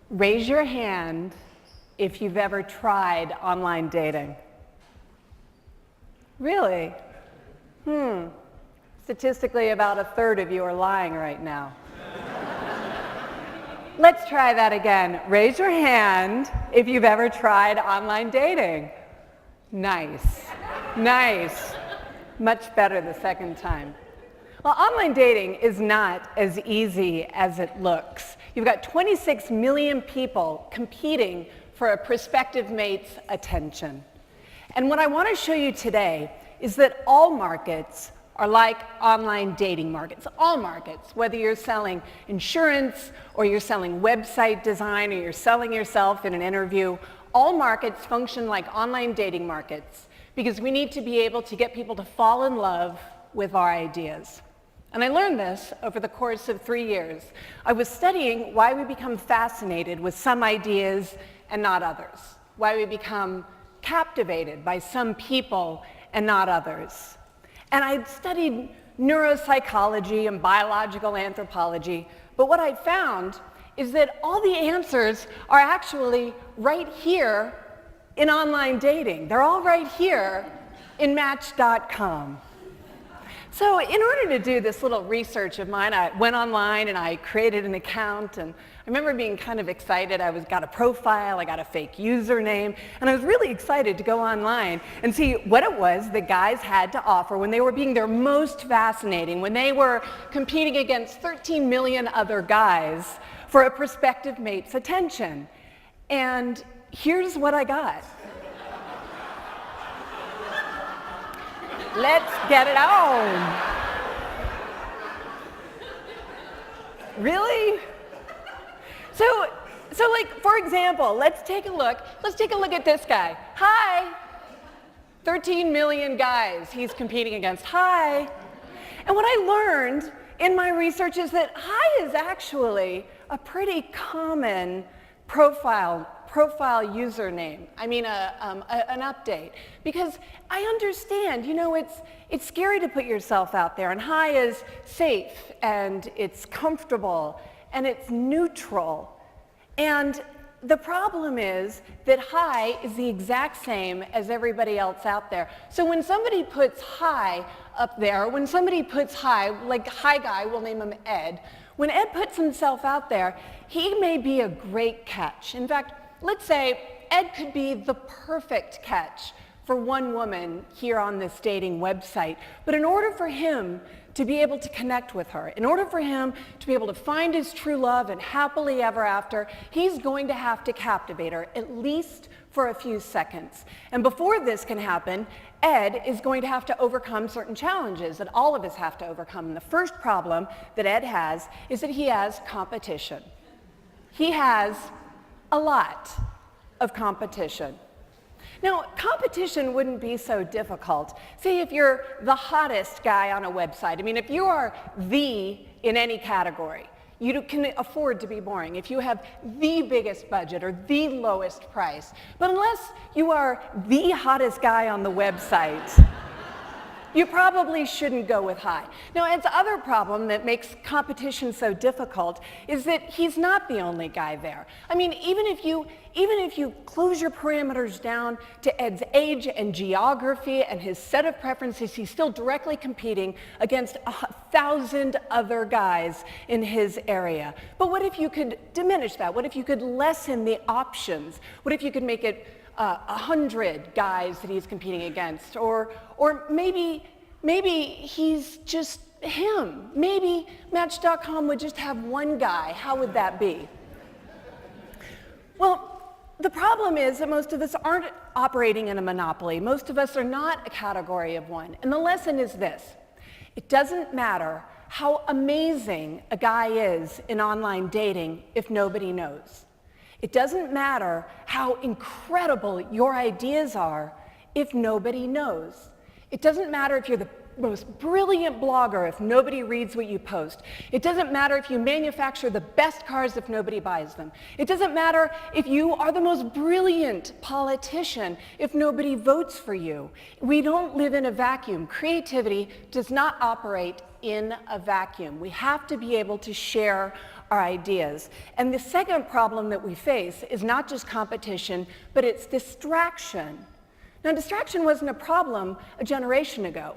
Raise your hand if you've ever tried online dating. Really? Statistically, about a third of you are lying right now. Let's try that again. Raise your hand if you've ever tried online dating. Nice. Nice. Much better the second time. Well, online dating is not as easy as it looks. You've got 26 million people competing for a prospective mate's attention. And what I want to show you today is that all markets are like online dating markets. All markets, whether you're selling insurance or you're selling website design or you're selling yourself in an interview, all markets function like online dating markets because we need to be able to get people to fall in love with our ideas. And I learned this over the course of 3 years. I was studying why we become fascinated with some ideas and not others, why we become captivated by some people and not others. And I'd studied neuropsychology and biological anthropology, but what I found is that all the answers are actually right here in online dating. They're all right here in Match.com. So in order to do this little research of mine, I went online and I created an account, and I remember being kind of excited. I got a profile, I got a fake username, and I was really excited to go online and see what it was that guys had to offer when they were being their most fascinating, when they were competing against 13 million other guys for a prospective mate's attention. And here's what I got. Let's get it on. Really? So like, for example, let's take a look at this guy. Hi. 13 million guys he's competing against. Hi. And what I learned in my research is that hi is actually a pretty common profile username. I mean, an update. Because I understand, it's scary to put yourself out there, and hi is safe, and it's comfortable, and it's neutral. And the problem is that hi is the exact same as everybody else out there. So when somebody puts hi up there, when somebody puts hi, like hi guy, we'll name him Ed, when Ed puts himself out there, he may be a great catch. In fact, let's say Ed could be the perfect catch for one woman here on this dating website. But in order for him to be able to connect with her, in order for him to be able to find his true love and happily ever after, he's going to have to captivate her, at least for a few seconds. And before this can happen, Ed is going to have to overcome certain challenges that all of us have to overcome. And the first problem that Ed has is that he has competition. He has a lot of competition. Now, competition wouldn't be so difficult. Say if you're the hottest guy on a website. I mean, if you are the in any category, you can afford to be boring. If you have the biggest budget or the lowest price. But unless you are the hottest guy on the website, you probably shouldn't go with hi. Now, Ed's other problem that makes competition so difficult is that he's not the only guy there. I mean, even if you close your parameters down to Ed's age and geography and his set of preferences, he's still directly competing against 1,000 other guys in his area. But what if you could diminish that? What if you could lessen the options? What if you could make it 100 guys that he's competing against, or maybe he's just him. Maybe Match.com would just have one guy. How would that be? Well, the problem is that most of us aren't operating in a monopoly. Most of us are not a category of one. And the lesson is this: it doesn't matter how amazing a guy is in online dating if nobody knows. It doesn't matter how incredible your ideas are if nobody knows. It doesn't matter if you're the most brilliant blogger if nobody reads what you post. It doesn't matter if you manufacture the best cars if nobody buys them. It doesn't matter if you are the most brilliant politician if nobody votes for you. We don't live in a vacuum. Creativity does not operate in a vacuum. We have to be able to share our ideas. And the second problem that we face is not just competition, but it's distraction. Now, distraction wasn't a problem a generation ago,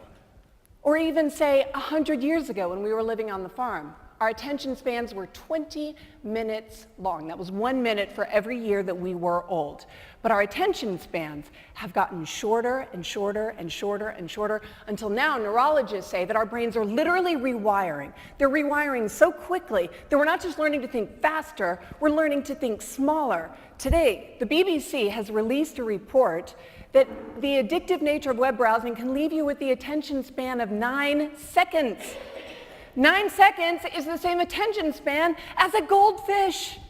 or even, say, 100 years ago when we were living on the farm. Our attention spans were 20 minutes long. That was 1 minute for every year that we were old. But our attention spans have gotten shorter and shorter and shorter and shorter until now neurologists say that our brains are literally rewiring. They're rewiring so quickly that we're not just learning to think faster, we're learning to think smaller. Today, the BBC has released a report that the addictive nature of web browsing can leave you with the attention span of 9 seconds. 9 seconds is the same attention span as a goldfish.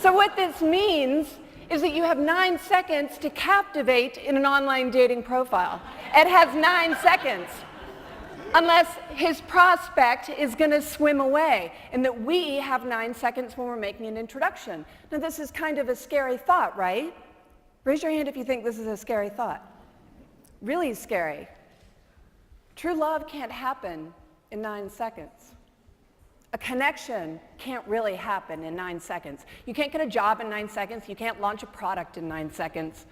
So what this means is that you have 9 seconds to captivate in an online dating profile. Ed has 9 seconds, unless his prospect is going to swim away, and that we have 9 seconds when we're making an introduction. Now, this is kind of a scary thought, right? Raise your hand if you think this is a scary thought. Really scary. True love can't happen in 9 seconds. A connection can't really happen in 9 seconds. You can't get a job in 9 seconds. You can't launch a product in 9 seconds.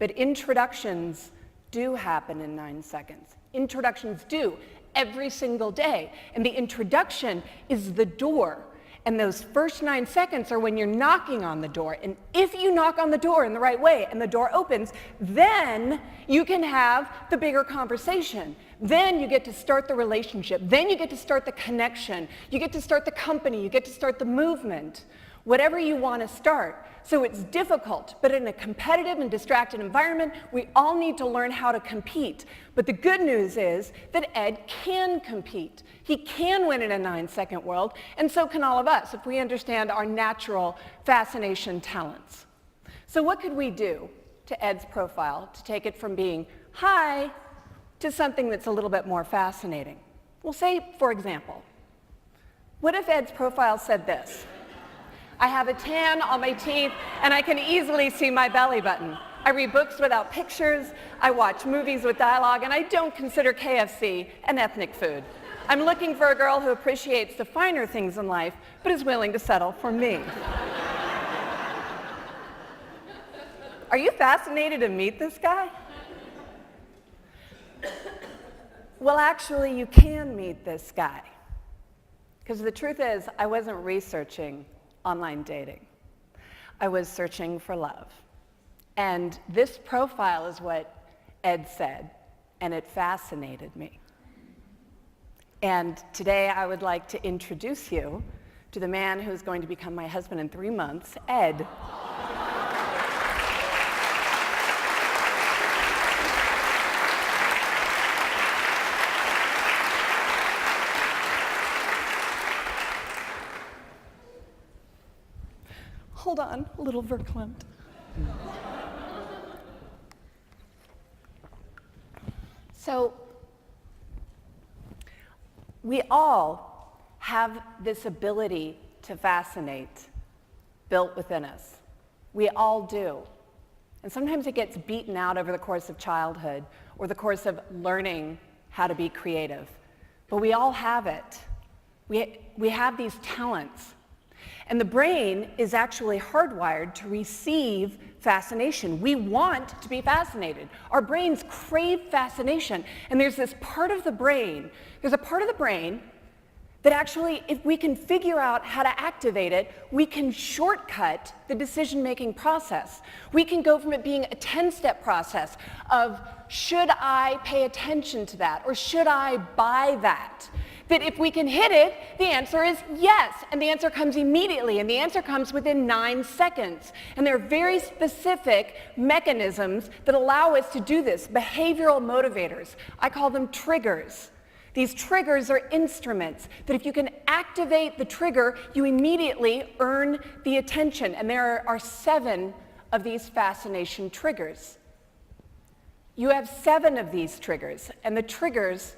But introductions do happen in 9 seconds. Introductions do every single day. And the introduction is the door. And those first 9 seconds are when you're knocking on the door. And if you knock on the door in the right way and the door opens, then you can have the bigger conversation. Then you get to start the relationship. Then you get to start the connection. You get to start the company. You get to start the movement. Whatever you want to start. So it's difficult, but in a competitive and distracted environment, we all need to learn how to compete. But the good news is that Ed can compete. He can win in a 9-second world, and so can all of us if we understand our natural fascination talents. So what could we do to Ed's profile to take it from being hi to something that's a little bit more fascinating? Well, say, for example, what if Ed's profile said this? I have a tan on my teeth, and I can easily see my belly button. I read books without pictures, I watch movies with dialogue, and I don't consider KFC an ethnic food. I'm looking for a girl who appreciates the finer things in life, but is willing to settle for me. Are you fascinated to meet this guy? Well, actually, you can meet this guy. Because the truth is, I wasn't researching online dating. I was searching for love. And this profile is what Ed said, and it fascinated me. And today I would like to introduce you to the man who's going to become my husband in 3 months, Ed. Hold on, a little verklempt. So, we all have this ability to fascinate built within us. We all do. And sometimes it gets beaten out over the course of childhood or the course of learning how to be creative. But we all have it. We have these talents. And the brain is actually hardwired to receive fascination. We want to be fascinated. Our brains crave fascination. And there's this part of the brain, there's a part of the brain that actually, if we can figure out how to activate it, we can shortcut the decision-making process. We can go from it being a 10-step process of, should I pay attention to that, or should I buy that? That if we can hit it, the answer is yes, and the answer comes immediately, and the answer comes within 9 seconds. And there are very specific mechanisms that allow us to do this, behavioral motivators. I call them triggers. These triggers are instruments that if you can activate the trigger, you immediately earn the attention. And there are 7 of these fascination triggers. You have 7 of these triggers, and the triggers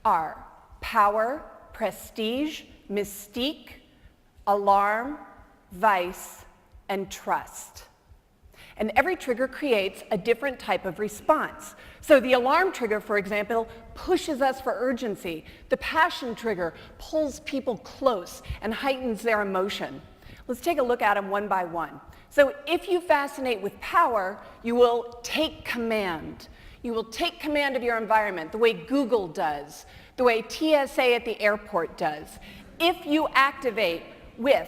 are power, prestige, mystique, alarm, vice, and trust. And every trigger creates a different type of response. So the alarm trigger, for example, pushes us for urgency. The passion trigger pulls people close and heightens their emotion. Let's take a look at them one by one. So if you fascinate with power, you will take command. You will take command of your environment the way Google does, the way TSA at the airport does. If you activate with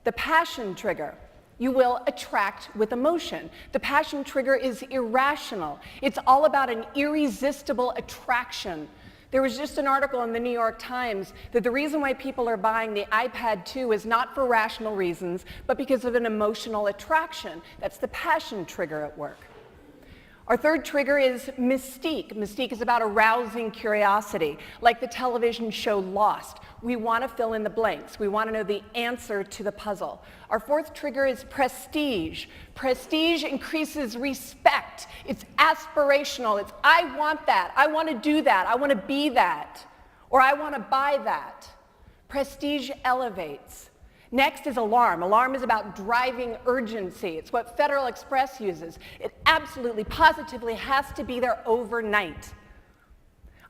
the passion trigger, you will attract with emotion. The passion trigger is irrational. It's all about an irresistible attraction. There was just an article in the New York Times that the reason why people are buying the iPad 2 is not for rational reasons, but because of an emotional attraction. That's the passion trigger at work. Our third trigger is mystique. Mystique is about arousing curiosity, like the television show Lost. We want to fill in the blanks. We want to know the answer to the puzzle. Our fourth trigger is prestige. Prestige increases respect. It's aspirational. It's, I want that. I want to do that. I want to be that. Or I want to buy that. Prestige elevates. Next is alarm. Alarm is about driving urgency. It's what Federal Express uses. It absolutely, positively has to be there overnight.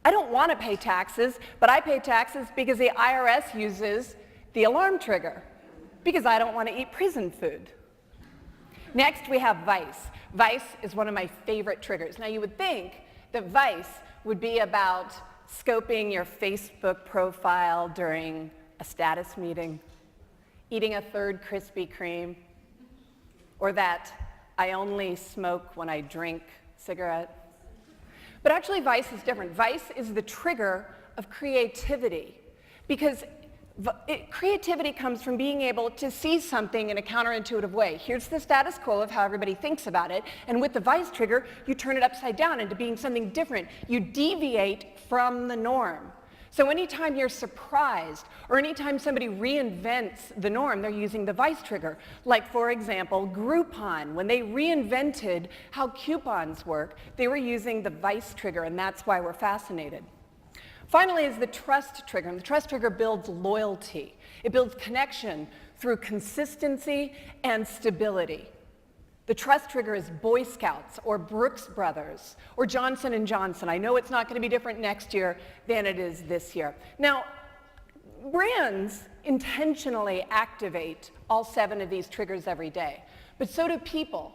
I don't want to pay taxes, but I pay taxes because the IRS uses the alarm trigger, because I don't want to eat prison food. Next, we have vice. Vice is one of my favorite triggers. Now, you would think that vice would be about scoping your Facebook profile during a status meeting, eating a third Krispy Kreme, or that I only smoke when I drink cigarette. But actually, vice is different. Vice is the trigger of creativity, because creativity comes from being able to see something in a counterintuitive way. Here's the status quo of how everybody thinks about it, and with the vice trigger, you turn it upside down into being something different. You deviate from the norm. So anytime you're surprised, or anytime somebody reinvents the norm, they're using the vice trigger. Like, for example, Groupon. When they reinvented how coupons work, they were using the vice trigger, and that's why we're fascinated. Finally is the trust trigger, and the trust trigger builds loyalty. It builds connection through consistency and stability. The trust trigger is Boy Scouts, or Brooks Brothers, or Johnson & Johnson. I know it's not going to be different next year than it is this year. Now, brands intentionally activate all 7 of these triggers every day, but so do people,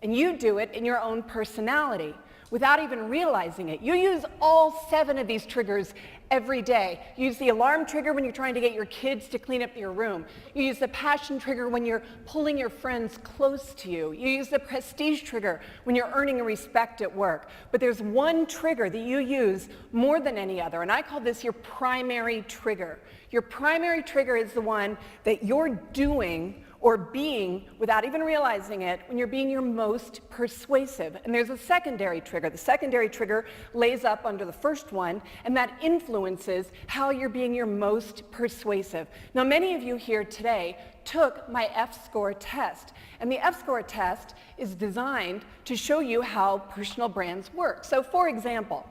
and you do it in your own personality without even realizing it. You use all 7 of these triggers every day. You use the alarm trigger when you're trying to get your kids to clean up your room. You use the passion trigger when you're pulling your friends close to you. You use the prestige trigger when you're earning respect at work. But there's one trigger that you use more than any other, and I call this your primary trigger. Your primary trigger is the one that you're doing or being without even realizing it when you're being your most persuasive. And there's a secondary trigger. The secondary trigger lays up under the first one, and that influences how you're being your most persuasive. Now, many of you here today took my F-score test, and the F-score test is designed to show you how personal brands work. So, for example,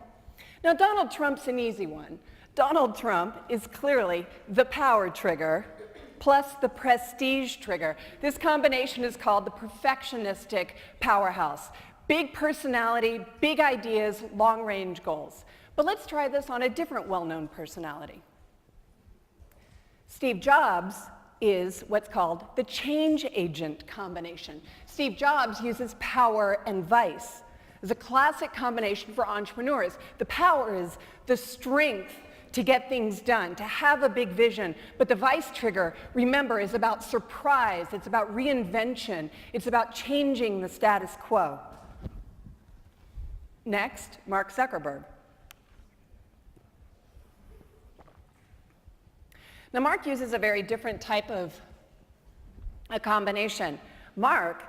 now Donald Trump's an easy one. Donald Trump is clearly the power trigger plus the prestige trigger. This combination is called the perfectionistic powerhouse. Big personality, big ideas, long-range goals. But let's try this on a different well-known personality. Steve Jobs is what's called the change agent combination. Steve Jobs uses power and vice. It's a classic combination for entrepreneurs. The power is the strength to get things done, to have a big vision. But the vice trigger, remember, is about surprise. It's about reinvention. It's about changing the status quo. Next, Mark Zuckerberg. Now, Mark uses a very different type of a combination. Mark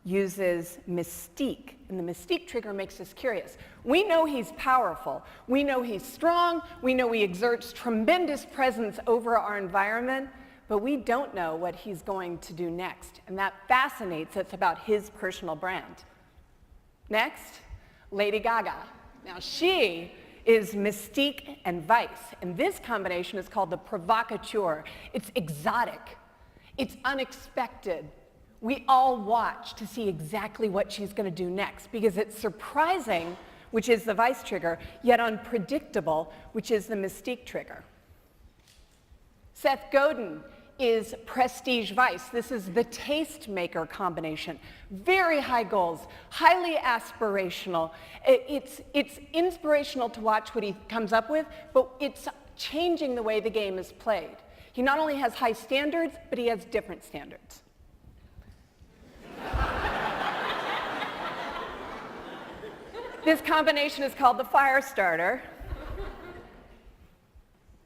uses mystique, and the mystique trigger makes us curious. We know he's powerful. We know he's strong. We know he exerts tremendous presence over our environment, but we don't know what he's going to do next, and that fascinates us about his personal brand. Next, Lady Gaga. Now, she is mystique and vice, and this combination is called the provocateur. It's exotic. It's unexpected. We all watch to see exactly what she's going to do next because it's surprising, which is the vice trigger, yet unpredictable, which is the mystique trigger. Seth Godin is prestige vice. This is the tastemaker combination. Very high goals, highly aspirational. It's inspirational to watch what he comes up with, but it's changing the way the game is played. He not only has high standards, but he has different standards. This combination is called the fire starter.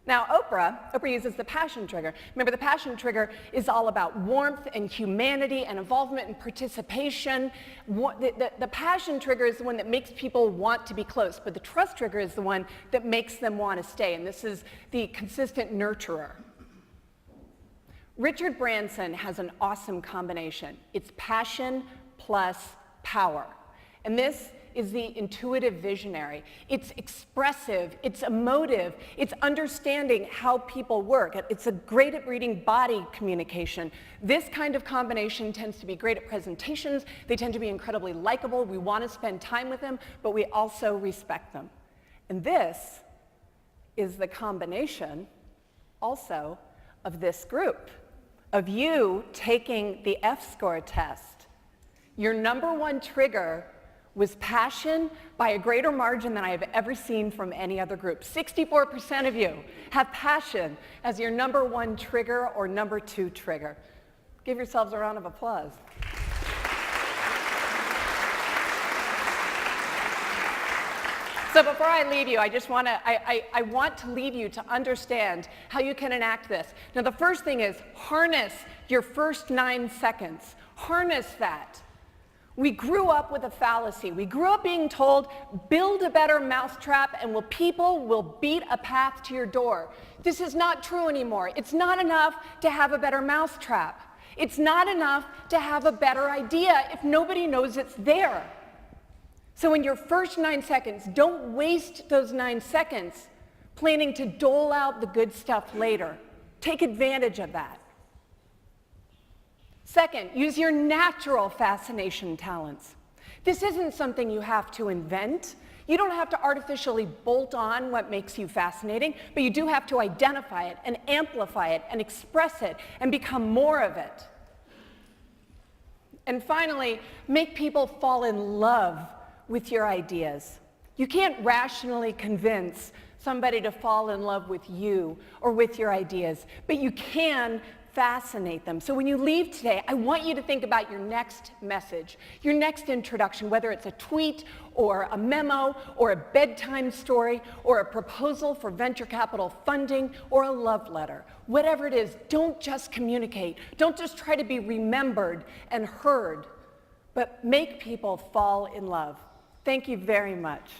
Now, Oprah uses the passion trigger. Remember, the passion trigger is all about warmth and humanity and involvement and participation. The passion trigger is the one that makes people want to be close, but the trust trigger is the one that makes them want to stay, and this is the consistent nurturer. Richard Branson has an awesome combination. It's passion plus power, and this is the intuitive visionary. It's expressive, it's emotive, it's understanding how people work. It's great at reading body communication. This kind of combination tends to be great at presentations. They tend to be incredibly likable. We want to spend time with them, but we also respect them. And this is the combination also of this group, of you taking the F-score test. Your #1 trigger was passion by a greater margin than I have ever seen from any other group. 64% of you have passion as your #1 trigger or #2 trigger. Give yourselves a round of applause. So before I leave you, I want to leave you to understand how you can enact this. Now, the first thing is harness your first 9 seconds. Harness that. We grew up with a fallacy. We grew up being told, build a better mousetrap and people will beat a path to your door. This is not true anymore. It's not enough to have a better mousetrap. It's not enough to have a better idea if nobody knows it's there. So in your first 9 seconds, don't waste those 9 seconds planning to dole out the good stuff later. Take advantage of that. Second, use your natural fascination talents. This isn't something you have to invent. You don't have to artificially bolt on what makes you fascinating, but you do have to identify it and amplify it and express it and become more of it. And finally, make people fall in love with your ideas. You can't rationally convince somebody to fall in love with you or with your ideas, but you can fascinate them. So when you leave today, I want you to think about your next message, your next introduction, whether it's a tweet or a memo or a bedtime story or a proposal for venture capital funding or a love letter. Whatever it is, don't just communicate. Don't just try to be remembered and heard, but make people fall in love. Thank you very much.